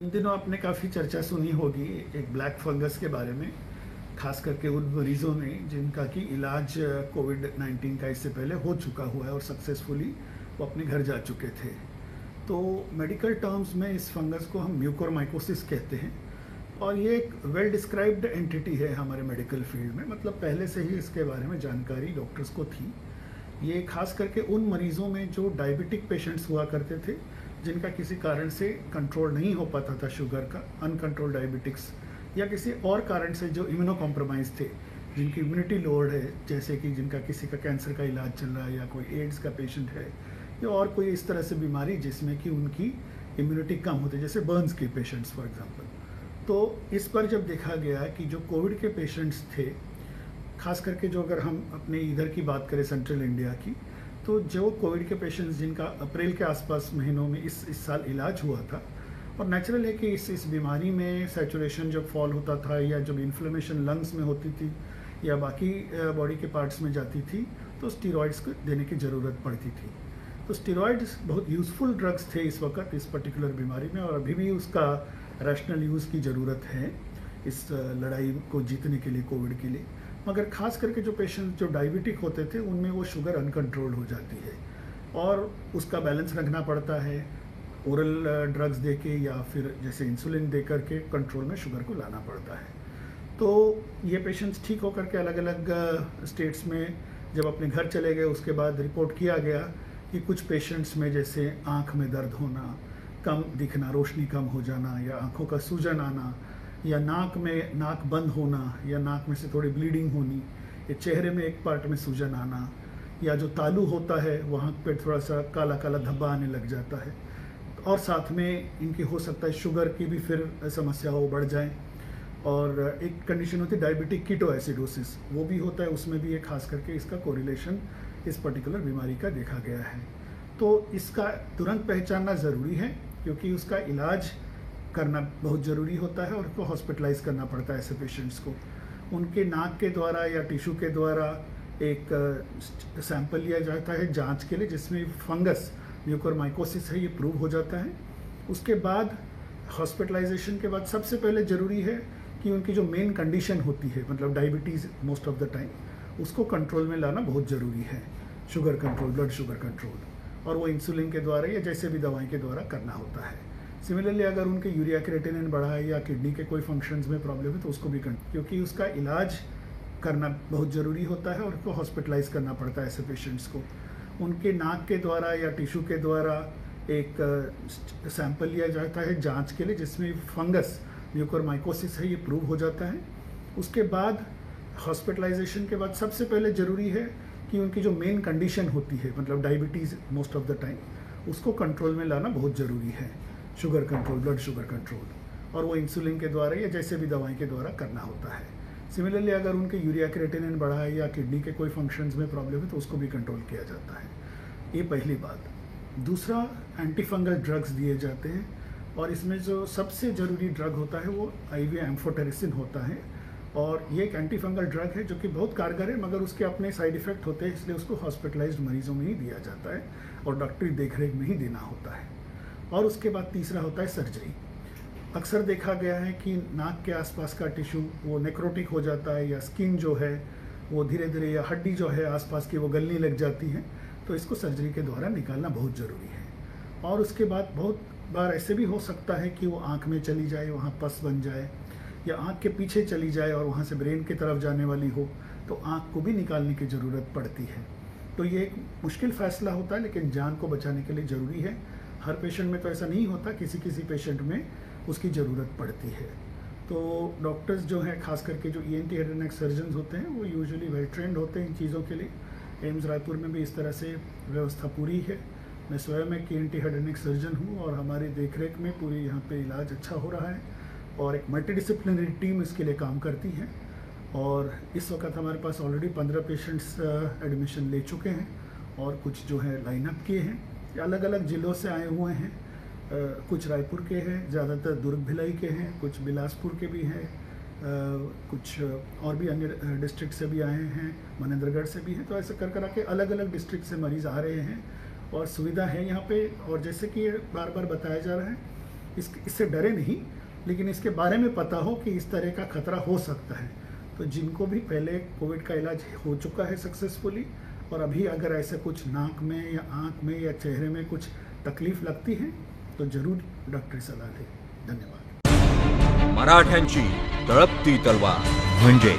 इन दिनों आपने काफ़ी चर्चा सुनी होगी एक ब्लैक फंगस के बारे में, खास करके उन मरीजों में जिनका कि इलाज कोविड-19 का इससे पहले हो चुका हुआ है और सक्सेसफुली वो अपने घर जा चुके थे। तो मेडिकल टर्म्स में इस फंगस को हम म्यूकोरमाइकोसिस कहते हैं और ये एक वेल डिस्क्राइब्ड एंटिटी है हमारे मेडिकल फील्ड में। मतलब पहले से ही इसके बारे में जानकारी डॉक्टर्स को थी। ये खास करके उन मरीजों में जो डायबिटिक पेशेंट्स हुआ करते थे, जिनका किसी कारण से कंट्रोल नहीं हो पाता था शुगर का, अनकंट्रोल डायबिटिक्स, या किसी और कारण से जो इम्यूनो कॉम्प्रोमाइज़ थे, जिनकी इम्यूनिटी लोअर्ड है, जैसे कि जिनका किसी का कैंसर का इलाज चल रहा है या कोई एड्स का पेशेंट है या और कोई इस तरह से बीमारी जिसमें कि उनकी इम्यूनिटी कम होती है, जैसे बर्न्स के पेशेंट्स फॉर एग्जांपल। तो इस पर जब देखा गया कि जो कोविड के पेशेंट्स थे, खास करके जो अगर हम अपने इधर की बात करें सेंट्रल इंडिया की, तो जो कोविड के पेशेंट्स जिनका अप्रैल के आसपास महीनों में इस साल इलाज हुआ था, और नेचुरल है कि इस बीमारी में सैचुरेशन जब फॉल होता था या जब इन्फ्लेमेशन लंग्स में होती थी या बाकी बॉडी के पार्ट्स में जाती थी, तो स्टीरॉइड्स को देने की ज़रूरत पड़ती थी। तो स्टीरॉइड्स बहुत यूज़फुल ड्रग्स थे इस वक्त इस पर्टिकुलर बीमारी में, और अभी भी उसका रैशनल यूज़ की ज़रूरत है इस लड़ाई को जीतने के लिए, कोविड के लिए। मगर खास करके जो पेशेंट जो डायबिटिक होते थे, उनमें वो शुगर अनकंट्रोल्ड हो जाती है और उसका बैलेंस रखना पड़ता है ओरल ड्रग्स दे के या फिर जैसे इंसुलिन दे करके कंट्रोल में शुगर को लाना पड़ता है। तो ये पेशेंट्स ठीक होकर के अलग अलग स्टेट्स में जब अपने घर चले गए, उसके बाद रिपोर्ट किया गया कि कुछ पेशेंट्स में जैसे आँख में दर्द होना, कम दिखना, रोशनी कम हो जाना, या आँखों का सूजन आना, या नाक बंद होना, या नाक में से थोड़ी ब्लीडिंग होनी, या चेहरे में एक पार्ट में सूजन आना, या जो तालू होता है वहाँ पे थोड़ा सा काला काला धब्बा आने लग जाता है, और साथ में इनकी हो सकता है शुगर की भी फिर समस्या हो, बढ़ जाए। और एक कंडीशन होती है डायबिटिक कीटोएसिडोसिस, वो भी होता है, उसमें भी ये खास करके इसका कोरिलेशन इस पर्टिकुलर बीमारी का देखा गया है। तो इसका तुरंत पहचानना ज़रूरी है, क्योंकि उसका इलाज करना बहुत ज़रूरी होता है और उसको हॉस्पिटलाइज करना पड़ता है ऐसे पेशेंट्स को। उनके नाक के द्वारा या टिश्यू के द्वारा एक सैंपल लिया जाता है जांच के लिए, जिसमें फंगस म्यूकोरमाइकोसिस है ये प्रूव हो जाता है। उसके बाद हॉस्पिटलाइजेशन के बाद सबसे पहले ज़रूरी है कि उनकी जो मेन कंडीशन होती है, मतलब diabetes most of the time, उसको कंट्रोल में लाना बहुत ज़रूरी है। Sugar control, blood sugar control, और वो इंसुलिन के द्वारा या जैसे भी दवाई के द्वारा करना होता है। सिमिलरली अगर उनके यूरिया क्रिएटिनिन बढ़ा है या किडनी के कोई फंक्शंस में प्रॉब्लम है, तो उसको भी क्योंकि उसका इलाज करना बहुत ज़रूरी होता है और उसको हॉस्पिटलाइज करना पड़ता है ऐसे पेशेंट्स को। उनके नाक के द्वारा या टिश्यू के द्वारा एक सैंपल लिया जाता है जांच के लिए, जिसमें फंगस म्यूकोरमाइकोसिस है ये प्रूव हो जाता है। उसके बाद हॉस्पिटलाइजेशन के बाद सबसे पहले ज़रूरी है कि उनकी जो मेन कंडीशन होती है, मतलब diabetes most of the time, उसको कंट्रोल में लाना बहुत ज़रूरी है। Sugar control, blood sugar control, और वो इंसुलिन के द्वारा या जैसे भी दवाई के द्वारा करना होता है। सिमिलरली अगर उनके यूरिया क्रिएटिनिन बढ़ा है या किडनी के कोई फंक्शंस में प्रॉब्लम है, तो उसको भी कंट्रोल किया जाता है। ये पहली बात। दूसरा, एंटी फंगल ड्रग्स दिए जाते हैं, और इसमें जो सबसे ज़रूरी ड्रग होता है वो IV एम्फोटेरिसिन होता है, और ये एक एंटी फंगल ड्रग है जो कि बहुत कारगर है, मगर उसके अपने साइड इफ़ेक्ट होते हैं, इसलिए उसको हॉस्पिटलाइज्ड मरीजों में ही दिया जाता है और डॉक्टरी देखरेख में ही देना होता है। और उसके बाद तीसरा होता है सर्जरी। अक्सर देखा गया है कि नाक के आसपास का टिश्यू वो नेक्रोटिक हो जाता है, या स्किन जो है वो धीरे धीरे, या हड्डी जो है आसपास की वो गलने लग जाती है, तो इसको सर्जरी के द्वारा निकालना बहुत ज़रूरी है। और उसके बाद बहुत बार ऐसे भी हो सकता है कि वो आँख में चली जाए, वहाँ पस बन जाए, या आँख के पीछे चली जाए और वहाँ से ब्रेन की तरफ जाने वाली हो, तो आँख को भी निकालने की ज़रूरत पड़ती है। तो ये एक मुश्किल फ़ैसला होता है, लेकिन जान को बचाने के लिए ज़रूरी है। हर पेशेंट में तो ऐसा नहीं होता, किसी किसी पेशेंट में उसकी ज़रूरत पड़ती है। तो डॉक्टर्स जो हैं, खास करके जो ENT head and neck surgeons होते हैं, वो यूजुअली वेल ट्रेंड होते हैं इन चीज़ों के लिए। एम्स रायपुर में भी इस तरह से व्यवस्था पूरी है। मैं स्वयं एक ENT head and neck surgeon हूँ, और हमारी देखरेख में पूरी यहाँ पे इलाज अच्छा हो रहा है, और एक मल्टीडिसिप्लिनरी टीम इसके लिए काम करती है। और इस वक्त हमारे पास ऑलरेडी 15 पेशेंट्स एडमिशन ले चुके हैं, और कुछ जो है लाइनअप किए हैं, अलग अलग ज़िलों से आए हुए हैं। कुछ रायपुर के हैं, ज़्यादातर दुर्ग भिलाई के हैं, कुछ बिलासपुर के भी हैं, कुछ और भी अन्य डिस्ट्रिक्ट से भी आए हैं, मनेंद्रगढ़ से भी हैं। तो ऐसे कर के अलग अलग डिस्ट्रिक्ट से मरीज़ आ रहे हैं, और सुविधा है यहाँ पे। और जैसे कि बार बार बताया जा रहा है, इससे डरे नहीं, लेकिन इसके बारे में पता हो कि इस तरह का खतरा हो सकता है। तो जिनको भी पहले कोविड का इलाज हो चुका है सक्सेसफुली, और अभी अगर ऐसा कुछ नाक में या आँख में या चेहरे में कुछ तकलीफ लगती है तो जरूर डॉक्टरी सलाह लें। धन्यवाद। मराठ्यांची तळपती तलवार म्हणजे